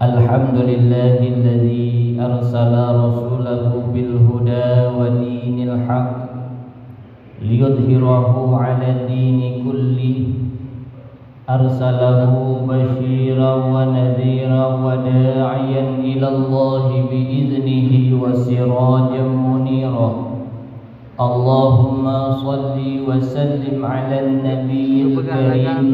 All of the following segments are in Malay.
الحمد لله الذي أرسل رسوله بالهدى ودين الحق ليظهره على الدين كله أرسله بشيرا ونذيرا وداعيا إلى الله بإذنه وسراجا منيرا اللهم صل وسلم على النبي الكريم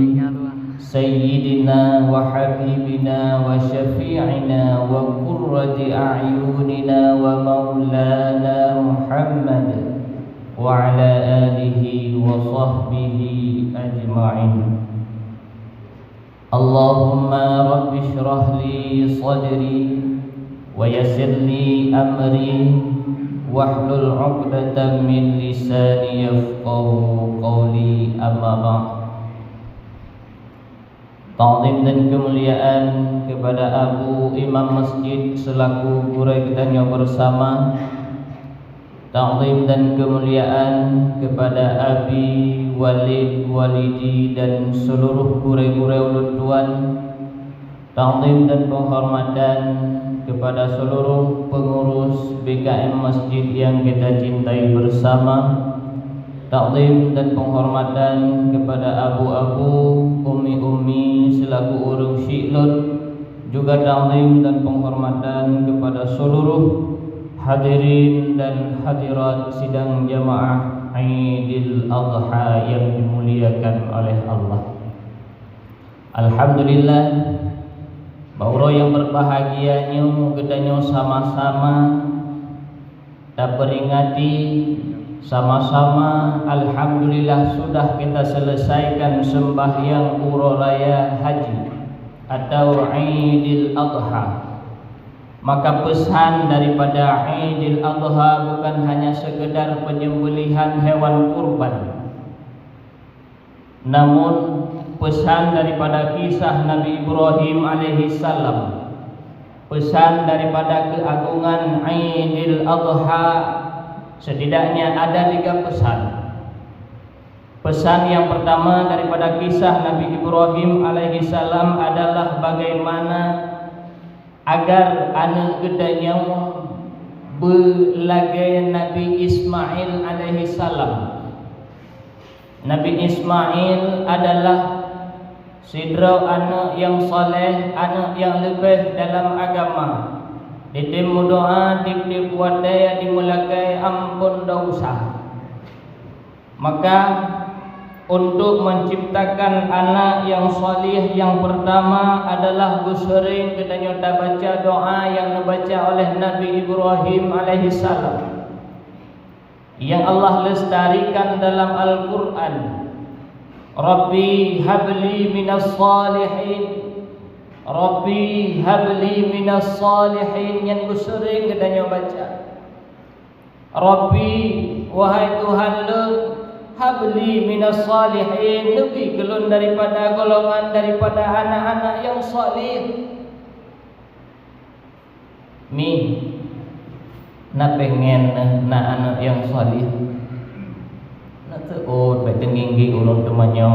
سيدنا وحبيبنا وشفيعنا وقرة أعيننا ومولانا محمد وعلى آله وصحبه أجمعين اللهم رب اشرح لي صدري ويسر لي أمري واحلل عقدة من لساني يفقهوا قولي أما بعد. Ta'zim dan kemuliaan kepada Abu Imam Masjid selaku guru kitanya bersama. Ta'zim dan kemuliaan kepada Abi, Walid, Walidi dan seluruh guru-guru ulun tuan. Ta'zim dan penghormatan kepada seluruh pengurus BKM Masjid yang kita cintai bersama. Ta'zim dan penghormatan kepada abu-abu, umi-umi selaku urung syi'lut. Juga ta'zim dan penghormatan kepada seluruh hadirin dan hadirat sidang jamaah Aidil Adha yang dimuliakan oleh Allah. Alhamdulillah, bauro yang berbahagianya gedanya sama-sama tak peringati sama-sama. Alhamdulillah sudah kita selesaikan sembahyang uro raya haji atau Aidil Adha. Maka pesan daripada Aidil Adha bukan hanya sekedar penyembelihan hewan kurban, namun pesan daripada kisah Nabi Ibrahim alaihi salam, pesan daripada keagungan Aidil Adha. Setidaknya ada 3 pesan. Pesan yang pertama daripada kisah Nabi Ibrahim alaihi salam adalah bagaimana agar anak gedanya belagai Nabi Ismail alaihi salam. Nabi Ismail adalah sidra anak yang soleh, anak yang lebih dalam agama. Ditim doa, dip wadaya dimulakai ampun dosa. Maka untuk menciptakan anak yang salih yang pertama adalah gusering kita baca doa yang dibaca oleh Nabi Ibrahim alaihi salam yang Allah lestarikan dalam Al-Quran. Rabbi habli minas salihin, Rabbi habli minas salihin, yang sering katanya baca. Rabbi, wahai Tuhan lu, habli minas salihin, lebih kelun daripada golongan daripada anak-anak yang salih. Mi na pengen na anak yang salih. Na teot baik tinggi ulun temannya.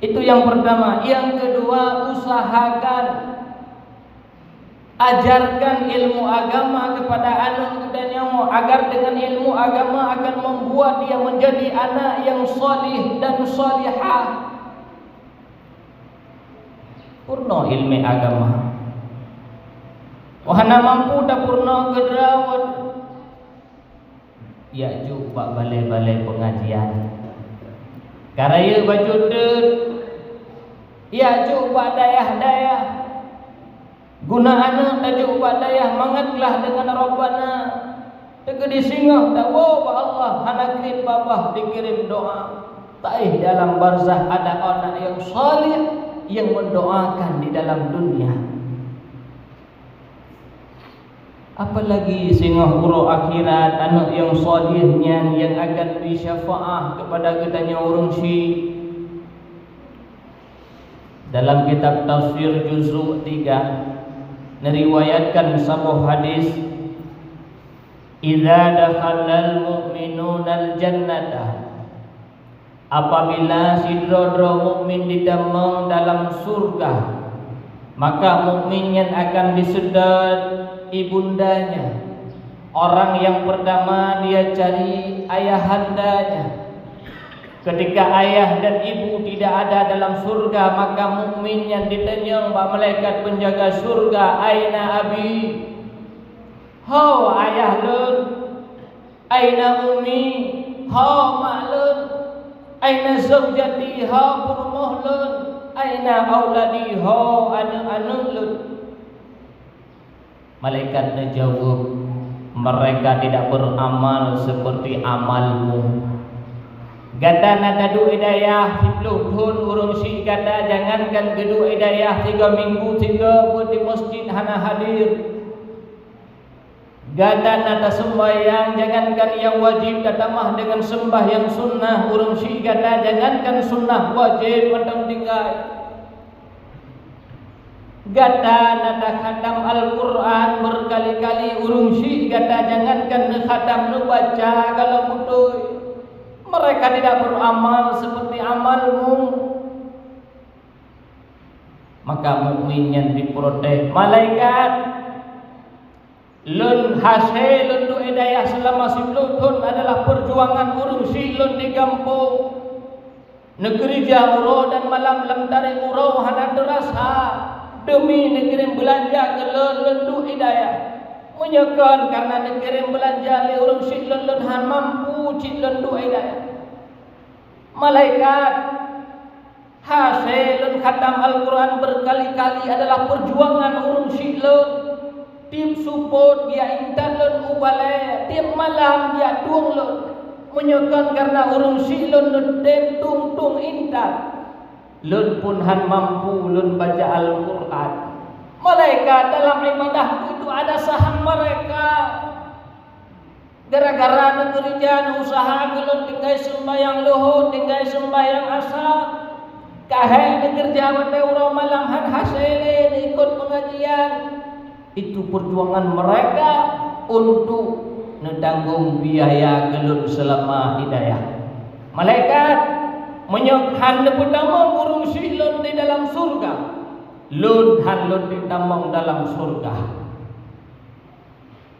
Itu yang pertama. Yang kedua, usahakan ajarkan ilmu agama kepada anak dan nyawa, agar dengan ilmu agama akan membuat dia menjadi anak yang salih dan salihah. Purno ilmu agama. Wahana mampu tak purno kedrawat. Ya juga balai-balai pengajian. Karaya baju dud. Ya coba dayah-dayah. Guna anak dan coba dayah mangatlah dengan Rabbana. Tegedi singgah dak wa Allah hana kirim babah dikirim doa. Taih dalam barzah ada anak yang salih yang mendoakan di dalam dunia. Apalagi singgah huru akhirat anak yang salihnya yang akan bersyafaah kepada gedanya orang syi. Dalam kitab tafsir juzuk 3 meriwayatkan sebuah hadis, idza dakhalal mu'minuna al-jannata apabila sidro-dro mukmin didamang dalam surga, maka mukmin yang akan disedot ibundanya. Orang yang pertama dia cari ayahandanya. Ketika ayah dan ibu tidak ada dalam surga, maka mukmin yang ditanya oleh malaikat penjaga surga, aina abi? Ho ayah lun. Aina ummi? Ho mak lun. Aina zaujati? Ho burmoh lun. Aina auladi? Ho anak-anak lun. Malaikat menjawab, mereka tidak beramal seperti amalmu. Gata nak adu hidayah 10 tahun urung si kata jangankan gedu hidayah 3 minggu 3 buat di masjid hana hadir. Gata nak sembahyang jangankan yang wajib datamah dengan sembahyang sunnah urung si kata jangankan sunnah wajib mentang tinggal. Gata nak khatam Al-Quran berkali-kali urung si kata jangankan khatam nu baca kalau butuh. Mereka tidak beramal seperti amalmu. Maka mukmin yang diprotes malaikat lun hasil untuk hidayah selama 10 tahun adalah perjuangan urusi lun di kampung negeri jauh dan malam lentari urau hana terasa demi negeri belanja ke lun untuk hidayah. Menyekan karena negeri belanja li urung si lun han mampu cik lun du hidayah. Malaikat hasil khatam Al-Quran berkali-kali adalah perjuangan urung si lun. Tim support dia intan lun ubale, tiap malam dia duang lun. Menyekan karena urung si lun dem tung intan. Lun pun han mampu lun baca Al-Quran. Malaikat dalam ibadahku itu ada saham mereka. Gara-gara negeri jan usaha gelon tinggal sembahyang luhur, tinggal sembahyang asar. Kahe negeri Jawa Teuro malam han hasil ikut pengajian. Itu perjuangan mereka untuk menanggung biaya gelon selama hidayah. Malaikat menyokhan pertama urung silon di dalam surga. Lun han lun ditamang dalam surga.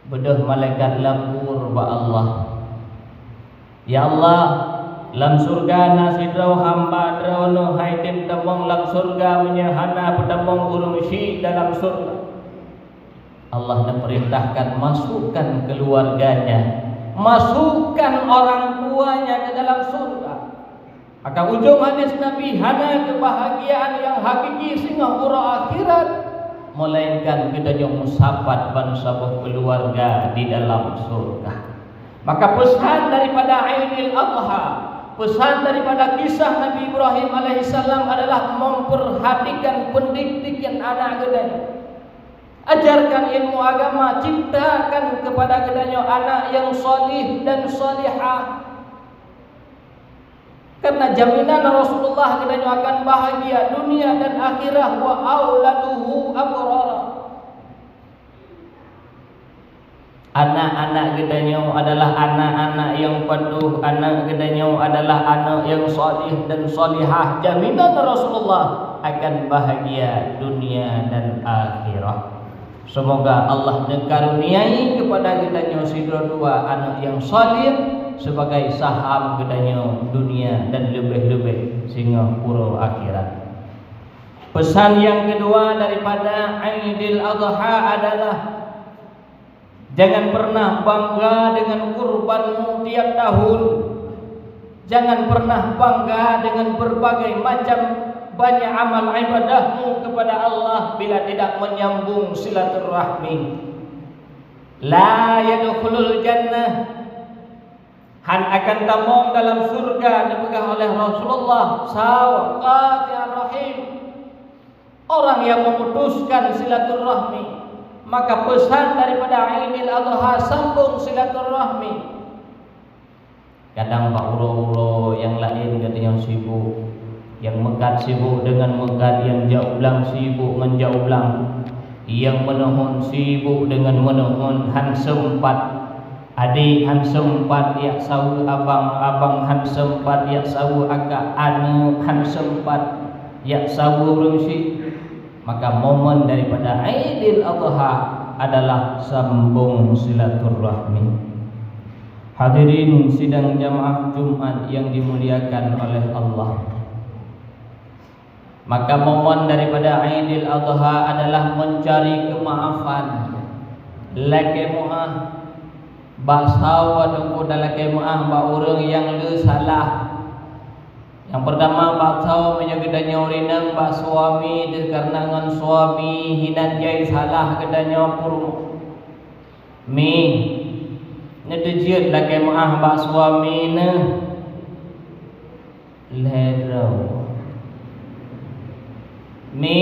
Bedah malaikat lapur ba Allah. Ya Allah, lam surga nasidau hamba drono haitim tamang lam surga menyahana petamang urung si dalam surga. Allah memerintahkan masukkan keluarganya, masukkan orang tuanya ke dalam surga. Maka ujung hadis Nabi hana kebahagiaan yang hakiki sehingga ura akhirat, melainkan kita yang musabat bangsa keluarga di dalam surga. Maka pesan daripada Aidil Adha, pesan daripada kisah Nabi Ibrahim alaihissalam adalah memperhatikan pendidikan anak gedanya. Ajarkan ilmu agama, ciptakan kepada gedanya anak yang salih dan salihah. Karena jaminan Rasulullah katanya akan bahagia dunia dan akhirat, wa auladuhu abrara. Anak-anak katanya adalah anak-anak yang patuh, anak katanya adalah anak yang salih dan salihah. Jaminan Rasulullah akan bahagia dunia dan akhirat. Semoga Allah karuniai kepada katanya sidro dua anak yang salih sebagai saham gedanya dunia dan lebih-lebih sehingga pura akhirat. Pesan yang kedua daripada Aidil Adha adalah jangan pernah bangga dengan kurbanmu tiap tahun. Jangan pernah bangga dengan berbagai macam banyak amal ibadahmu kepada Allah bila tidak menyambung silaturahmi. La yadkhulul jannah, han akan tamong dalam surga dipegang oleh Rasulullah sawaqatir rahim, orang yang memutuskan silaturahmi. Maka pesan daripada Aidil Adha sambung silaturahmi. Kadang pak uro-uro yang lain katanya sibuk, yang mekat sibuk dengan mekat, yang jauh belang sibuk menjauh belang, yang menuhun sibuk dengan menuhun, han sempat adik han sempat yak sawu abang, abang han sempat yak sawu akak, anu han sempat yak sawu rungsi. Maka momen daripada Aidil Adha adalah sambung silaturahmi. Hadirin sidang jamaah Jumat yang dimuliakan oleh Allah. Maka momen daripada Aidil Adha adalah mencari kemaafan. Laki muah basau adungku dalake muah ba urang yang le salah. Yang pertama basau menyegedanya urinang ba suami de karena ngan suami hinan jai salah kedanya pur mi nedejit laki muah ba suami ne ledro mi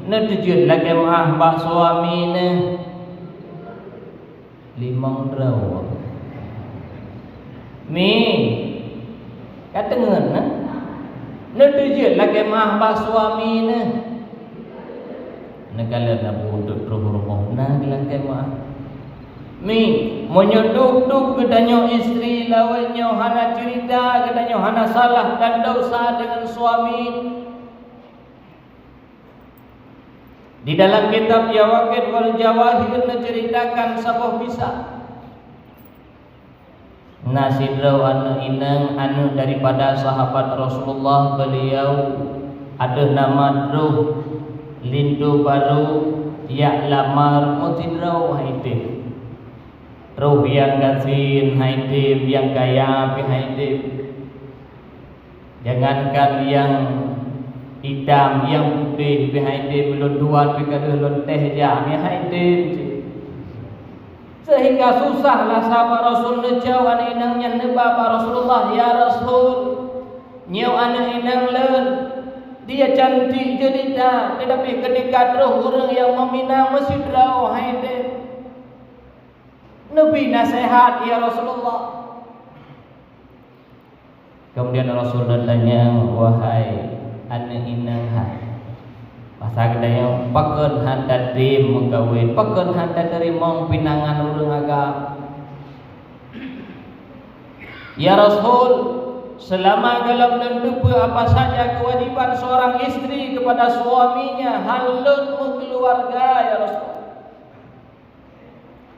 nedejit laki muah ba suami ne limang draw mi katengen na nedejit laki mah ba suami ne negala na budut rumah na laki mah mi menyeduk-duk kedanyo istri lawannya hana cerita kedanyo hana salah dan dosa dengan suami. Di dalam kitab Yawaqid wal Jawahir menceritakan sebuah kisah Nasidro anu inang anu daripada sahabat Rasulullah. Beliau ada nama Druh lindu baru ya lamar mutidro haidib Ruh yang gazin haidib yang kaya haidib. Jangankan yang hitam yang putih haidib belum dua pikadu lonteh jam haidib. Sehingga susahlah sahabat Rasul nejau anak inangnya nebaba Rasulullah, ya Rasul nyau anak inang len dia cantik jelita tetapi ketika roh orang yang meminang mesti draw haidib. Nabi nasihat ya Rasulullah. Kemudian Rasul bertanya, wahai anak inang hai masa kedaya pakeun handa dari menggawin pakeun handa dari mong pinangan urang agak. Ya Rasul, selama dalam menentukan apa saja kewajiban seorang istri kepada suaminya halut keluarga ya Rasul.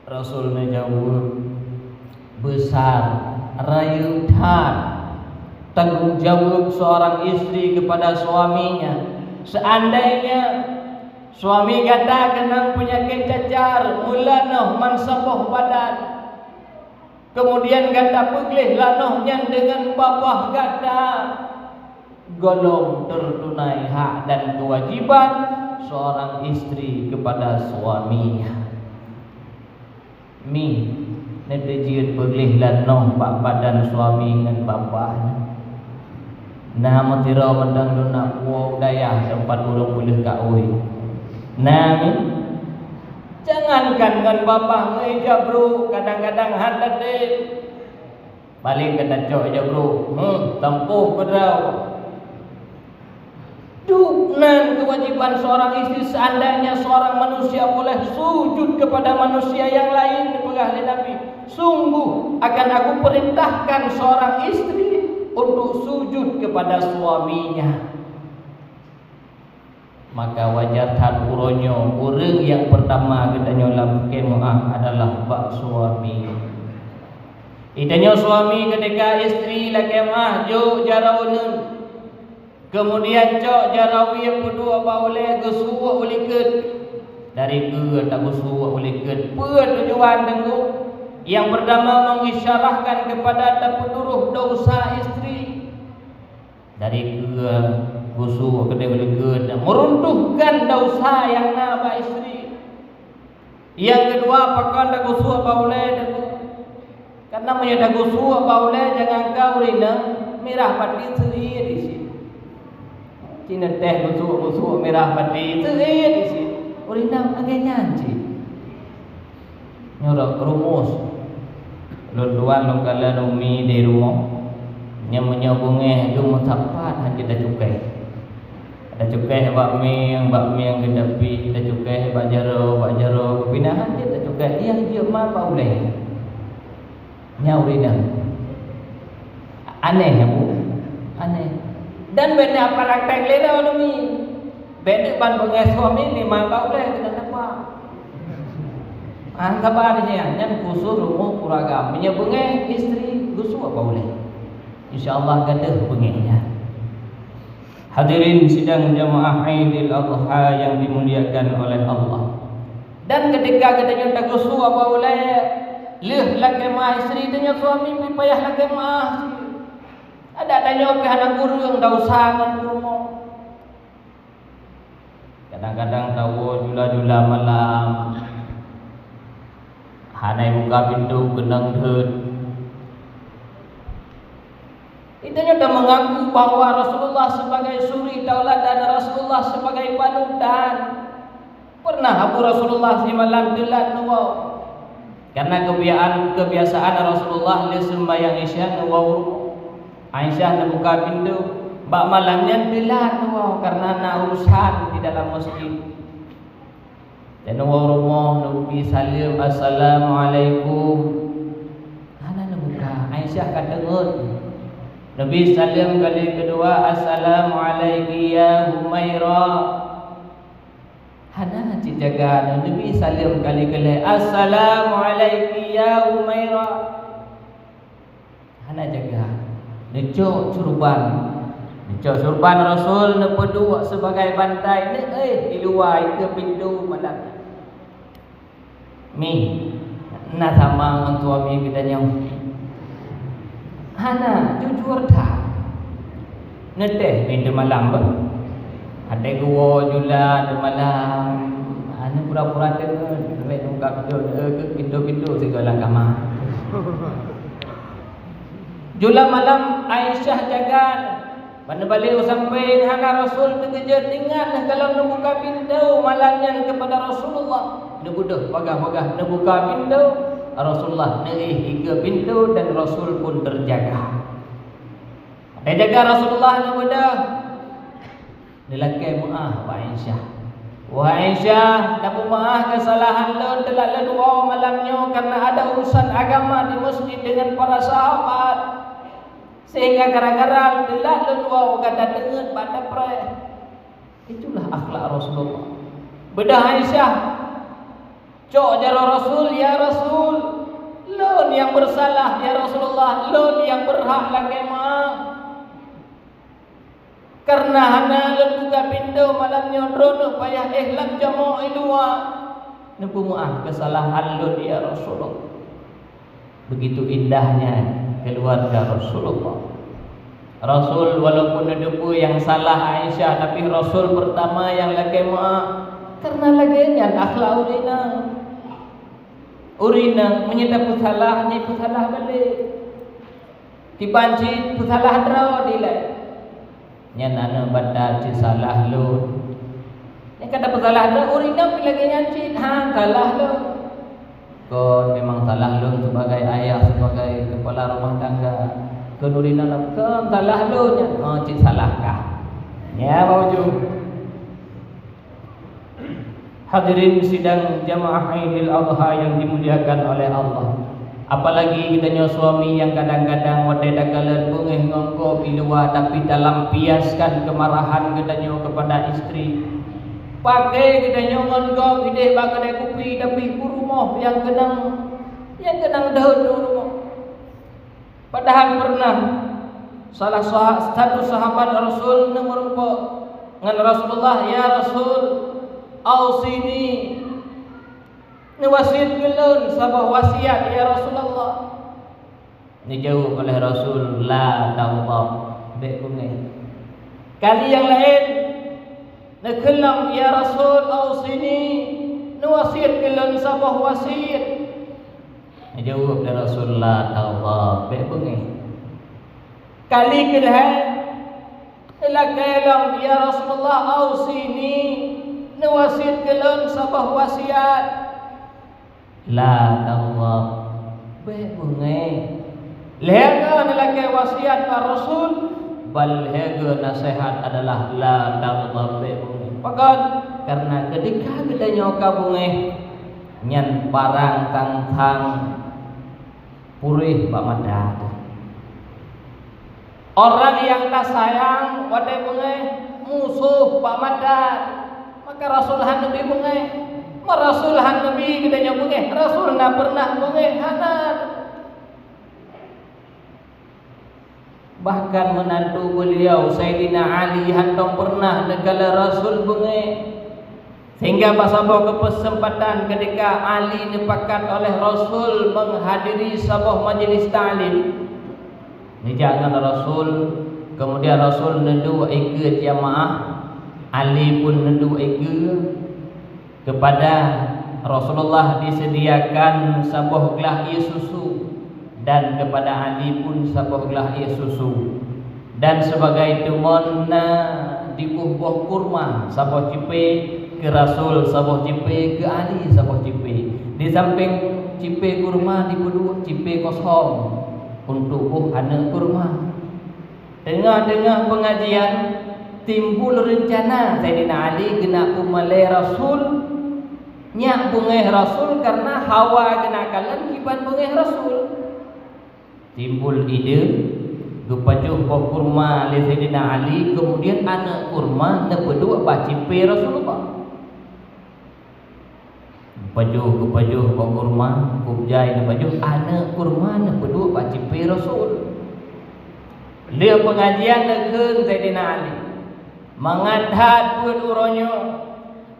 Rasul menjawab, besar rayutan tanggung jawab seorang istri kepada suaminya. Seandainya suami kata kena penyakit cacar, mulanoh mansaboh badan, kemudian kata peglih lanohnya dengan babah kata, golong tertunai hak dan kewajiban seorang istri kepada suaminya. Mi nedejit peglih lanoh pak badan suami dengan babahnya. Nah matira mendang dona puau daya tempat urang boleh kaui. Nah jangankan dengan babah ngeja bro, kadang-kadang hantar deh balik kena cok aja bro, tempuh kedrau. Duknan kewajiban seorang istri seandainya seorang manusia boleh sujud kepada manusia yang lain dipegah oleh Nabi. Sungguh akan aku perintahkan seorang istri untuk sujud kepada suaminya. Maka wajar tan uronyo urang yang pertama kedanyo lam kemah adalah bak suami. Idanyo suami ketika istri la kemah jo jarawun. Kemudian cok jarawi yang kedua baule gesuwa uliket dari ke tak gesuwa uliket per tujuan tenggu. Yang pertama mengisyarahkan kepada terpeduruh dosa istri dari ke gusu kedai uliket meruntuhkan dosa yang naba istri. Yang kedua pakan dak gusu baule tenggu. Karena menyada gusu baule jangan kau rina merah pati seri di sini. Cina teh gusu merah pati seri di sini. Urina agak nyanci. Nyorok rumus luduan lokala numi di rumah yang menyambungnya jumlah sapat hanya ada cukai. Ada cukai bakmi yang kedapi, ada cukai bajaro kepindahan je ada cukai yang dia mah boleh. Nyaurina. Aneh ya Bu, aneh. Dan benda apa raktek lera ni? Benda ban bengai suami ni mabau leh kena dapat. Sabarnya yang kusur rumah kuragam punya bengai isteri kusur apa boleh. InsyaAllah gadah bengainya. Hadirin sidang jamaah Aidil Adha yang dimuliakan oleh Allah. Dan ketika katanya tak kusur apa boleh, leh laki mah isteri tanya suami payah laki mah. Ada tanya ke anak guru yang dah usaha dengan rumah. Kadang-kadang tahu jula-jula malam. Hanai buka pintu genang dheut. Itunya dah mengaku bahwa Rasulullah sebagai suri tauladan, Rasulullah sebagai panutan. Pernah Abu Rasulullah si malam telat nuwau. Karena kebiasaan Rasulullah dia sembahyang Isya nuwau. Aisyah nak buka pintu, bak malamnya telat nuwau karena nak urusan di dalam masjid. Dan rumah Nabi salim assalamualaikum. Hana nak buka. Aisyah kata Nabi salim kali kedua assalamualaikum ya Humaira. Hana cik jaga. Nabi salim kali assalamualaikum ya Humaira. Hana jaga. Necok curban. Necok curban Rasul nepeduk sebagai bantai. Di luar ke pintu malam. Mi na sama orang suami kita yang hana jujur dah neteh pintu malam ber ada gua jula di malam hana pura-pura dengar duit muka ke pintu-pintu segala kamar jula malam Aisyah jaga pada balik sampai hana Rasul terkejut ingat kalau nak buka pintu malamnya kepada Rasulullah. Nak budak pagah-pagah nak buka pintu Rasulullah hingga pintu dan Rasul pun terjaga. Ada jaga Rasulullah nak budak. Lelaki maaf Pak Aisyah. Wahai Aisyah, dapat maaf kesalahan lo telah ledua malamnya karena ada urusan agama di masjid dengan para sahabat. Sehingga gara-gara telah ledua kata dengar pada pre. Itulah akhlak Rasulullah. Bedah Aisyah. Cok jaro Rasul, ya Rasul, lon yang bersalah, ya Rasulullah, lon yang berhak lagi maaf. Karena hana lon buka pintu malamnya drono payah ikhlas jamaah dua. Nepu maaf kesalahan lon ya Rasulullah. Begitu indahnya keluarga Rasulullah. Rasul walaupun depu yang salah Aisyah, tapi Rasul pertama yang lagi maaf. Karena lagi yang akhlak urina menyedap pusalah ni pusalah balik dibanci pusalah draw dilai nyanana badal ci salah lu ni kata pusalah draw urina pi lagi nyancit salah lu kon memang salah lu sebagai ayah sebagai kepala rumah tangga kon urina lam kon salah lu nya ci salah kah ya wujud. Hadirin sidang jamaah Aidil Adha yang dimuliakan oleh Allah. Apalagi kitanya suami yang kadang-kadang wadai dagalan bengeh ngongko biluwa tapi dalam piaskan kemarahan kitanya kepada istri. Pakai kitanya ngongko gede bakadai kupi tapi rumah yang kenang daun rumah. Padahal pernah salah satu sahabat Rasul nomor 4 dengan Rasulullah, ya Rasul ausini ni wasiat gelun sabah wasiat ya Rasulullah. Ni jauh oleh Rasul la tawab be bungai. Kali yang lain nak kelam ya Rasul ausini ni wasiat gelun sabah wasiat. Ni jawab oleh Rasul la tawab be bungai. Kali kelai ila kalam ya Rasulullah ausini wasiat kelon sabah wasiat la tawab be bungai lega nilai wasiat para Rasul bal hega nasihat adalah la tawab be bungai pakat karena ketika kita nyoka bungai nyan parang tang purih bak mata. Orang yang tak sayang wadai bengai musuh bak mata. Maka Rasulullah Nabi bengai, Rasulullah Nabi katanya bengai, Rasul nak pernah bengai hanar. Bahkan menantu beliau Sayyidina Ali handong pernah negala Rasul bengai. Sehingga pas sebuah kesempatan ketika Ali dipakat oleh Rasul menghadiri sebuah majlis ta'lim, dijaga Rasul, kemudian Rasul nendu eka jamaah, Ali pun nendu eka. Kepada Rasulullah disediakan sebuah gelas air susu, dan kepada Ali pun sebuah gelas air susu. Dan sebagai temana dibuah kurma sebuah cipe ke Rasul, sebuah cipe ke Ali, sebuah cipe. Di samping cipe kurma diberdua cipe kosong untuk anak kurma. Tengah-tengah pengajian timbul rencana Sayyidina Ali kena umalai Rasul, nyak bungeh Rasul karena hawa kena kalan kiban bungeh Rasul. Timbul ide gepajuh buah kurma oleh Sayyidina Ali, kemudian anak kurma neberdua bacipe Rasulullah. Gepajuh buah kurma, kubjai gepajuh anak kurma neberdua bacipe Rasul. Dia pengajian dengan Sayyidina Ali mangadhat buat uronyo,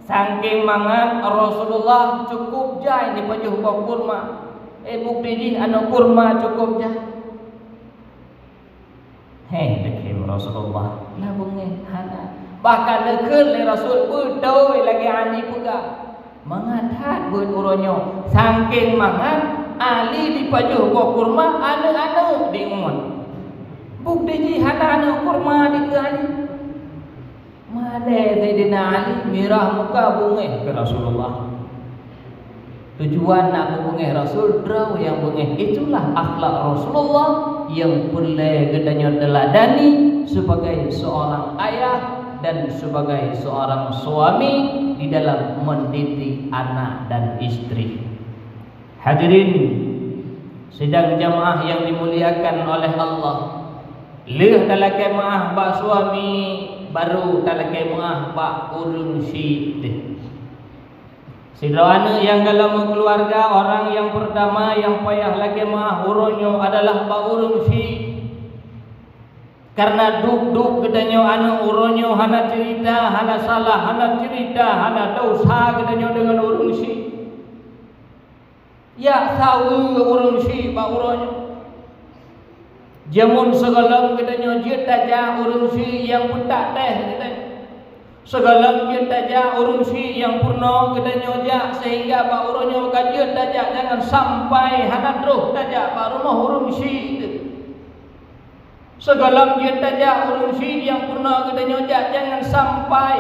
saking mangat Rasulullah cukup jai di pajuh buah kurma. Bukti di anak kurma cukup jai. Dekem Rasulullah lah bunge hana. Bahkan dekel le Rasul bedoi lagi Ali pegang mangadhat buat uronyo, saking mangat Ali di pajuh buah kurma anak-anak di umur. Bukti di hana anak kurma di ke Ali. Male Sayyidina Ali mirah muka bunge ke Rasulullah. Tujuan nak bunge Rasul draw yang bunge. Itulah akhlak Rasulullah yang perlu gedanya teladani sebagai seorang ayah dan sebagai seorang suami di dalam mendidik anak dan istri. Hadirin sidang jamaah yang dimuliakan oleh Allah. Leh dalam kemaah bak suami baru dalam kemaah bak urung si Sidrawana yang dalam keluarga orang yang pertama yang payah lagi mah urunyo adalah bak urung si. Karena duk-duk kedanyo anu urunyo hana cerita, hana salah, hana cerita, hana dosa kedanyo dengan urung si. Ya tahu urung si bak urunyo. Jamun segalam kedanyo jit aja urung si yang petak teh kedanyo. Segala kita aja urung si yang purno kedanyo aja sehingga pak urunyo kajian aja jangan sampai hana terus aja pak rumah urung si. Segala kita aja urung si yang purno kedanyo aja jangan sampai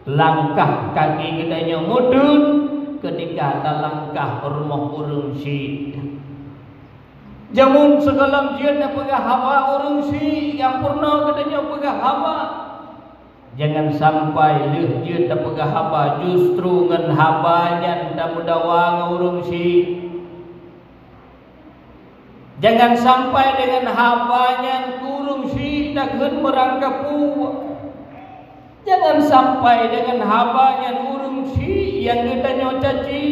langkah kaki kedanyo mudun ketika ada langkah rumah urung si. Jamun segala kita pegah hawa urung si yang purno kedanyo pegah hawa. Jangan sampai leh dia tak pegah haba justru ngan habanya tak mudawang urung si. Jangan sampai dengan habanya urung si tak gen merangkap puak. Jangan sampai dengan habanya urung si yang kita nyocaci.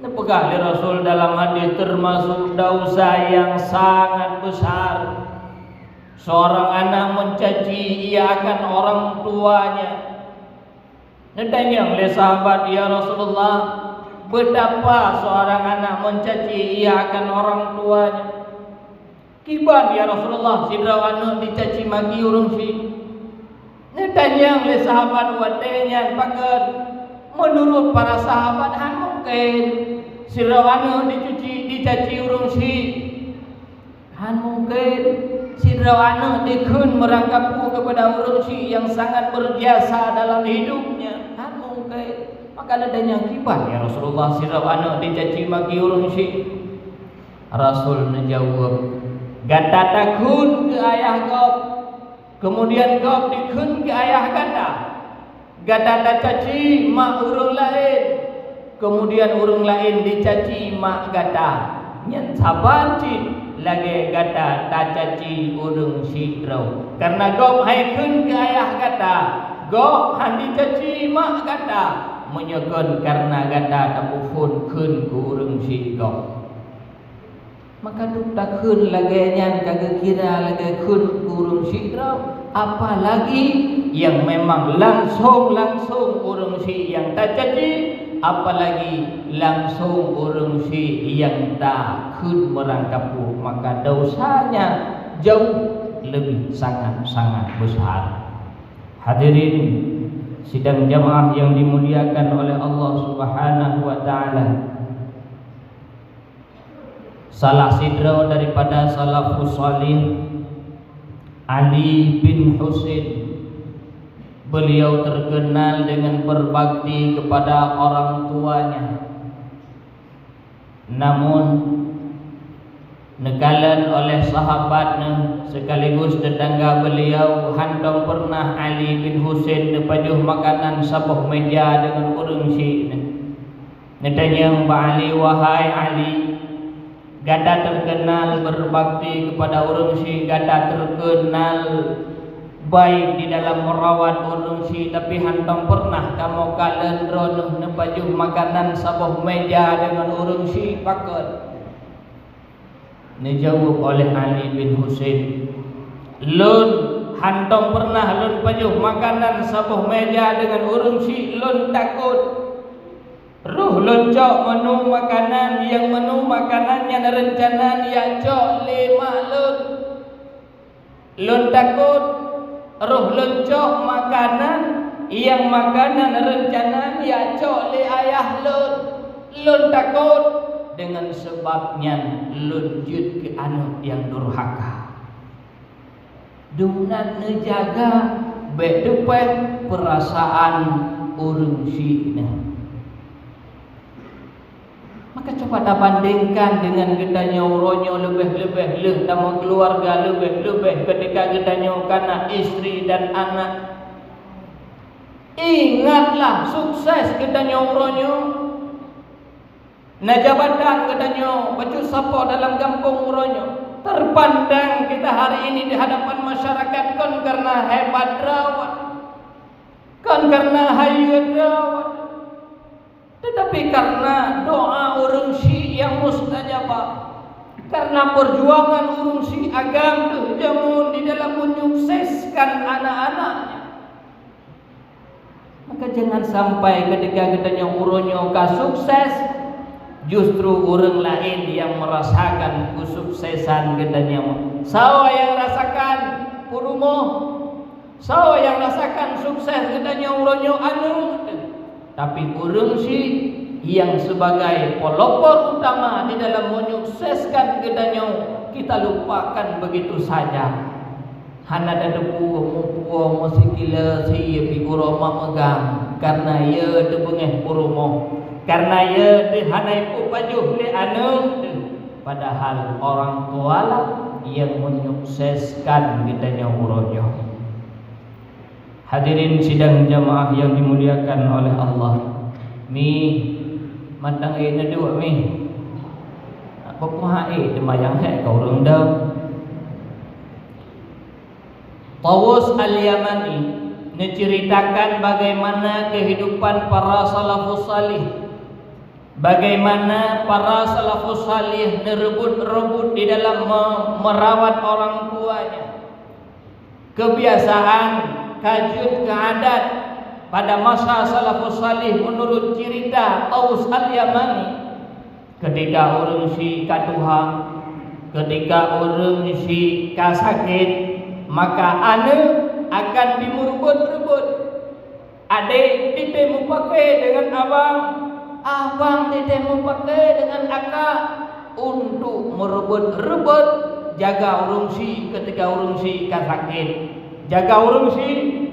Nepegah Rasul dalam hadis termasuk dosa yang sangat besar. Seorang anak mencaci ia akan orang tuanya. Ditanya oleh sahabat, ya Rasulullah, betapa seorang anak mencaci ia akan orang tuanya? Kiban ya Rasulullah, sidra anak dicaci maki urung si. Ditanya oleh sahabat wadenya, pakai menurut para sahabat mungkin sidra anak dicaci urung si. Mungkin sidra anak dikun merangkapku kepada urung si yang sangat berjasa dalam hidupnya. Mungkin maka adanya kibat ya Rasulullah sidra anak dicaci maki urung si. Rasul menjawab, gata takun ke ayah kau, kemudian kau dikun ke ayah gata. Gata tak caci mak urung lain, kemudian urang lain dicaci mak gata nyen saban cit lagi gata tak caci urang sidro karena gop hai keun ke ayah gata gop han dicaci mak gata menyegon karena gata tapufun keun ku urang sidro maka tu tak keun lagi nyan kagak kira lagi keun ku urang sidro apalagi yang memang langsung urang si yang tak caci apalagi langsung urang si yang tak keun merangkapu maka dosanya jauh lebih sangat-sangat besar. Hadirin sidang jamaah yang dimuliakan oleh Allah Subhanahu wa taala. Salah sidra daripada salafus salih Ali bin Husain, beliau terkenal dengan berbakti kepada orang tuanya. Namun nekalan oleh sahabatnya sekaligus tetangga beliau handong pernah Ali bin Husain nepajuh makanan sabuh meja dengan urang si. Netanya Mbak Ali, wahai Ali, gada terkenal berbakti kepada urang si, gada terkenal baik di dalam merawat urang si, tapi hantong pernah kamu kalendron nepajuh makanan sabuh meja dengan urang si paket. Dijawab oleh Ali bin Husain, lun hantong pernah lun pajuh makanan sabuh meja dengan urang si, lun takut ruh lun cok menu makanan yang menu makanannya rencana ya cok 5 lun takut ruh lun cok makanan yang makanan rencana ya cok le ayah lun takut dengan sebabnya lun jud ke anu yang durhaka dungan nejaga bedepet perasaan urang si. Maka coba dah bandingkan dengan gedanya uronyo lebih-lebih leh dalam keluarga lebih-lebih ketika gedanya kana istri dan anak. Ingatlah sukses gedanya uronyo. Najabatan gedanya baju sapo dalam kampung uronyo. Terpandang kita hari ini di hadapan masyarakat kon karena hebat rawat. Kon karena hayu rawat. Tetapi karena doa urang si yang mustajabah, karena perjuangan urang si agam tu jamun di dalam menyukseskan anak-anaknya, maka jangan sampai ketika kita uronyo ka sukses justru orang lain yang merasakan kesuksesan gedanya. Sawa yang rasakan purumo, sawa yang rasakan sukses gedanya uronyo anu. Tapi urang si yang sebagai pelopor utama di dalam menyukseskan gedanya kita lupakan begitu saja. Hana depu mupuo musikila si piguro megang karena ia debengeh purumo karena ia dehanai pu pajuh le anu padahal orang tualah yang menyukseskan gedanya uronyo. Hadirin sidang jamaah yang dimuliakan oleh Allah. Mi matang na dua mi. Apa puhai demayang he kau rendam. Tawus al-Yamani menceritakan bagaimana kehidupan para salafus salih. Bagaimana para salafus salih merebut-rebut di dalam merawat orang tuanya. Kebiasaan kajut keadat pada masa salafus salih menurut cerita Aus al-Yamani, ketika urang si katuha, ketika urang si kasakit, maka ane akan dimerebut-rebut. Adik ditemu pakai dengan abang, abang ditemu pakai dengan akak untuk merebut-rebut jaga urang si ketika urang si kasakit, jaga urang si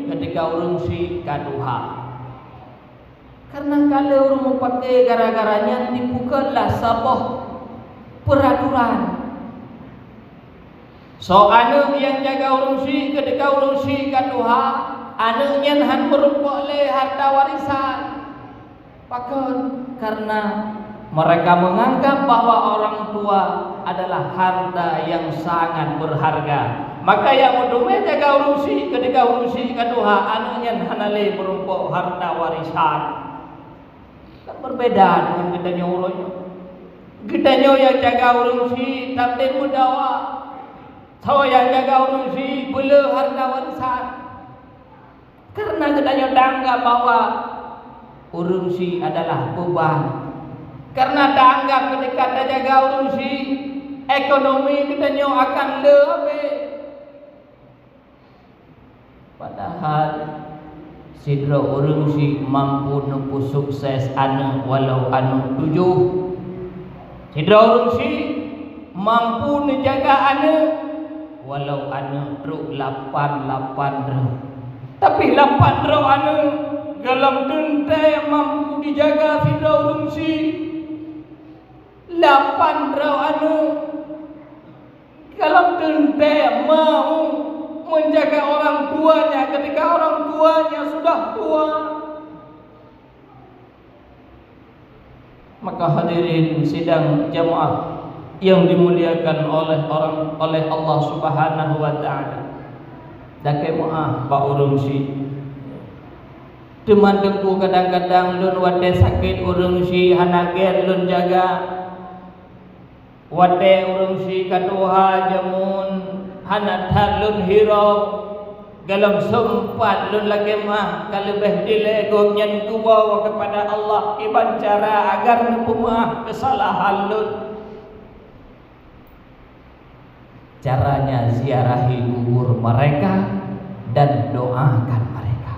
ketika urang si kaduha. Karena kalau urang pakai gara-garanya dipukallah sabah peraturan. So anu yang jaga urang si ketika urang si kaduha, anu nyan han merumpok le harta warisan. Pakon karena mereka menganggap bahwa orang tua adalah harta yang sangat berharga. Maka yang udume jaga urusi ketika urusi kaduha anunya hanale berupa harta warisan. Kan berbeda dengan kitanya urunya. Kitanya yang jaga urusi tapi mudawa. Tahu yang jaga urusi bela harta warisan. Karena kitanya anggap bahwa urusi adalah beban. Karena dianggap ketika dia jaga urusi ekonomi kitanya akan lebih. Padahal sidra urusi mampu nempuh sukses anu walau anu 7. Sidra urusi mampu menjaga anu walau anu truk 8 tapi 8 anu dalam tente mampu dijaga sidra urusi 8 anu dalam tente mau menjaga orang tuanya ketika orang tuanya sudah tua. Maka hadirin sidang jamaah yang dimuliakan oleh Allah Subhanahu wa taala. Dake maaf ba urang si teman dengku kadang-kadang lun wate sakit urang si hanagen lun jaga wate urang si kaduha jamun hanat halun hirau dalam sempat lun lagi mah kalebeh dilego nyen kuwa kepada Allah iban cara agar nepemaah kesalahan lun. Caranya ziarahi kubur mereka dan doakan mereka.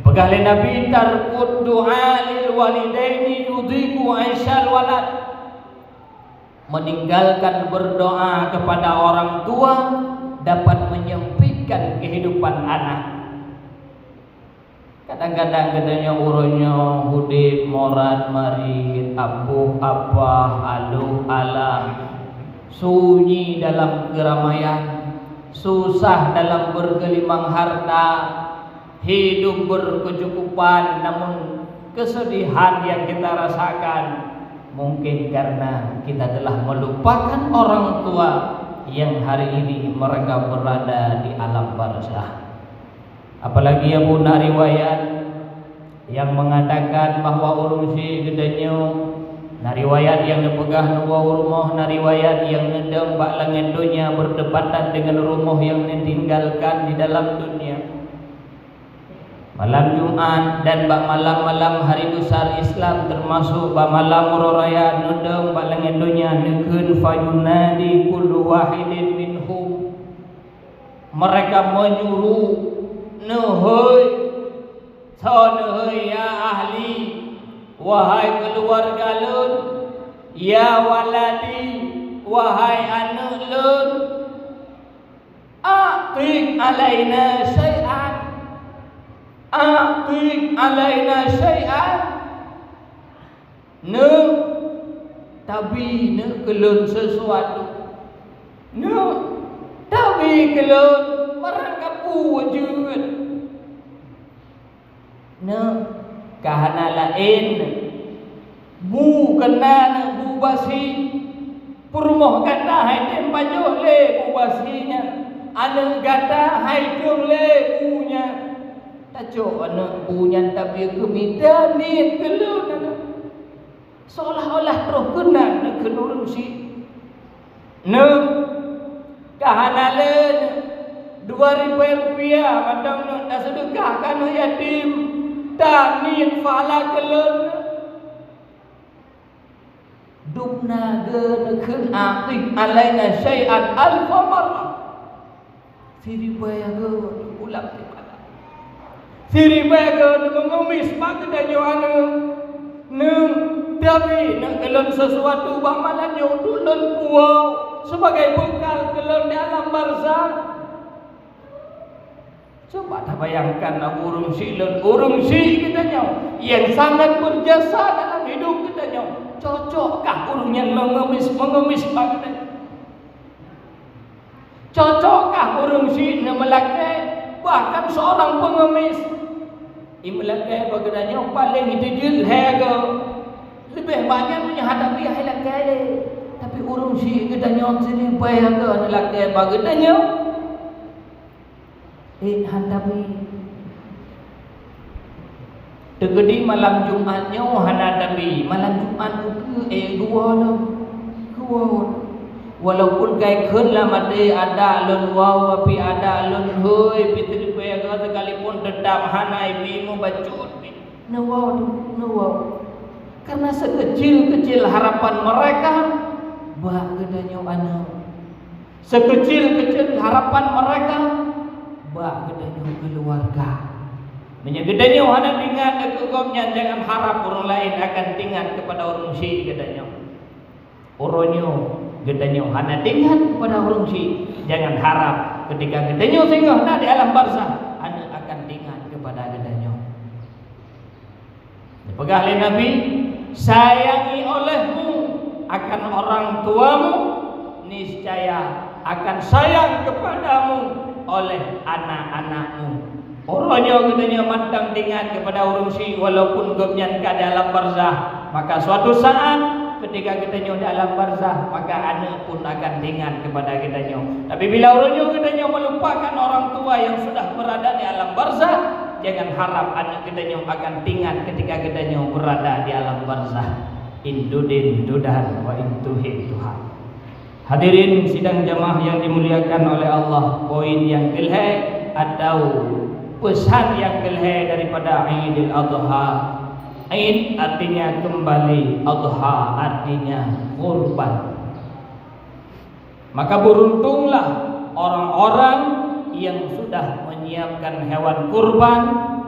Pegalai Nabi tarkud doa lil walidaini yudhiku aisyal walad. Meninggalkan berdoa kepada orang tua dapat menyempitkan kehidupan anak. Kadang-kadang katanya urunya hudib morad marid apuh apah aluh alam, sunyi dalam keramaian, susah dalam bergelimang harta, hidup berkecukupan namun kesedihan yang kita rasakan mungkin karena kita telah melupakan orang tua yang hari ini mereka berada di alam barzah. Apalagi ya pun riwayat yang mengatakan bahwa urusi gedenya, riwayat yang dipegah nuwa rumah, riwayat yang nedeng bak langit dunia berdepatan dengan rumah yang ditinggalkan di dalam dunia. Malam Jumat dan bak malam-malam hari besar Islam termasuk bak malam raya nedeng bak langit dunia nekeun fayunadi kullu wahidin minhum. Mereka menyuruh nehoi ya ahli, wahai keluarga lun, ya waladi, wahai anak lun, aqik alaina syai'an, aqik alaina syai'an. Ne tabi ne kelun sesuatu, ne tabi kelun merangkapu wujud, ne kahana lain bu kena bu basi purmoh kata hai tem baju le bu basinya anu kata hai tung le bunya tajo anu bunya tapi kemidani kelun seolah-olah terus kena ne kenurun si ne kahana len 2.000 rupiah madam ne dah sedekahkan yatim tanin fala kelun dubna geun aqik alaina syai'an alfa marrah siri bayaga ulang tipada siri bayaga mengemis pakedanyo anu neung tapi nang kelun sesuatu bamalannya ulun puau sebagai bekal kelun di alam barzakh. Coba tak bayangkan urung si katanya yang sangat berjasa dalam hidup katanya. Cocokkah urungnya mengemis banget? Cocokkah urung si melaki bahkan seorang pengemis? Imlakai bagedanya paling itu jilhaga. Lebih banyak punya hadapi hilakai le. Tapi urung si gedanya sini bayaga hilakai bagedanya. Hadapi. Tegedi malam Jumatnya hadapi. Malam Jumat itu gua lah. Gua. Walaupun kai khun lah made ada lon wow api ada lon hoi pitri bayaga sekalipun dedam hanai bimu bacut. Nawau tu, nawau. Karena sekecil-kecil harapan mereka bagedanya anak. Sekecil-kecil harapan mereka bagedanya keluarga. Menyegedanya hana dengan kegomnya, jangan harap orang lain akan tinggal kepada orang si gedanya. Oronyo gedanya hana tinggal kepada orang si, jangan harap ketika gedanya singgah di alam barzah anda akan tinggal kepada gedanya. Dipegang oleh Nabi, sayangi olehmu akan orang tuamu, niscaya akan sayang kepadamu oleh anak-anakmu. Orangnya katanya mantang tinggal kepada orang si walaupun gomnya ke dalam barzah, maka suatu saat ketika katanya dalam barzah maka anak pun akan tinggal kepada katanya. Tapi bila orangnya katanya melupakan orang tua yang sudah berada di alam barzah, jangan harap anak katanya akan tinggal ketika katanya berada di alam barzah. Indudin dudan wa intuhi Tuhan. Hadirin sidang jamaah yang dimuliakan oleh Allah, poin yang kelih atau pesan yang kelih daripada Aidil Adha. Aid artinya kembali, Adha artinya kurban. Maka beruntunglah orang-orang yang sudah menyiapkan hewan kurban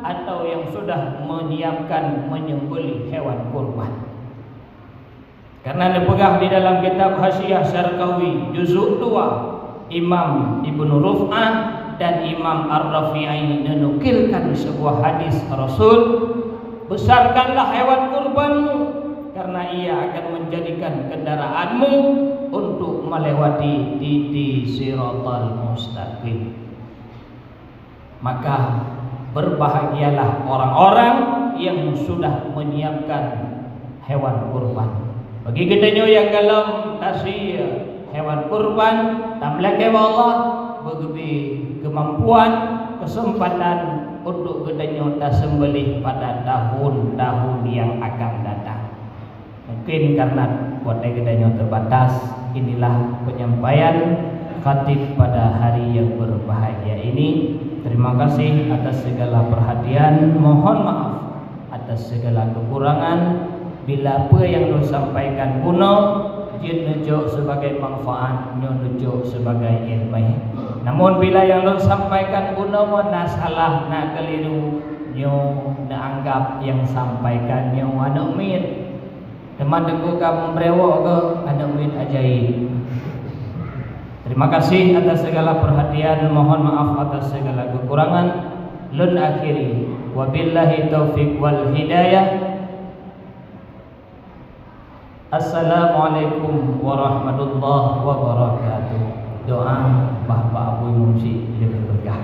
atau yang sudah menyiapkan menyembelih hewan kurban. Karena dipegang di dalam kitab Hasyiah Syarqawi juzuk 2, Imam Ibnu Ruf'ah dan Imam Ar-Rafi'i menukilkan sebuah hadis Rasul, besarkanlah hewan kurbanmu karena ia akan menjadikan kendaraanmu untuk melewati titik Siratal Mustaqim. Maka berbahagialah orang-orang yang sudah menyiapkan hewan kurban. Bagi kita yang dalam tasir hewan kurban, tamlake Allah begitu kemampuan, kesempatan untuk gedenya sembelih pada tahun-tahun yang akan datang. Mungkin karena kuota gedenya terbatas, inilah penyampaian khatib pada hari yang berbahagia ini. Terima kasih atas segala perhatian, mohon maaf atas segala kekurangan. Bila apa yang disampaikan kuno, jin nujuk sebagai manfaat, nujuk sebagai ilmu. Namun bila yang disampaikan kuno mana salah, nak keliru, nyo nak anggap yang sampaikan nyo anak min. Teman deku kamu brewok ke anak min ajaib. Terima kasih atas segala perhatian, mohon maaf atas segala kekurangan. Lun akhiri, wabillahi taufiq wal hidayah. Assalamualaikum warahmatullahi wabarakatuh. Doa Bapak Abu Mumsi lebih berkah.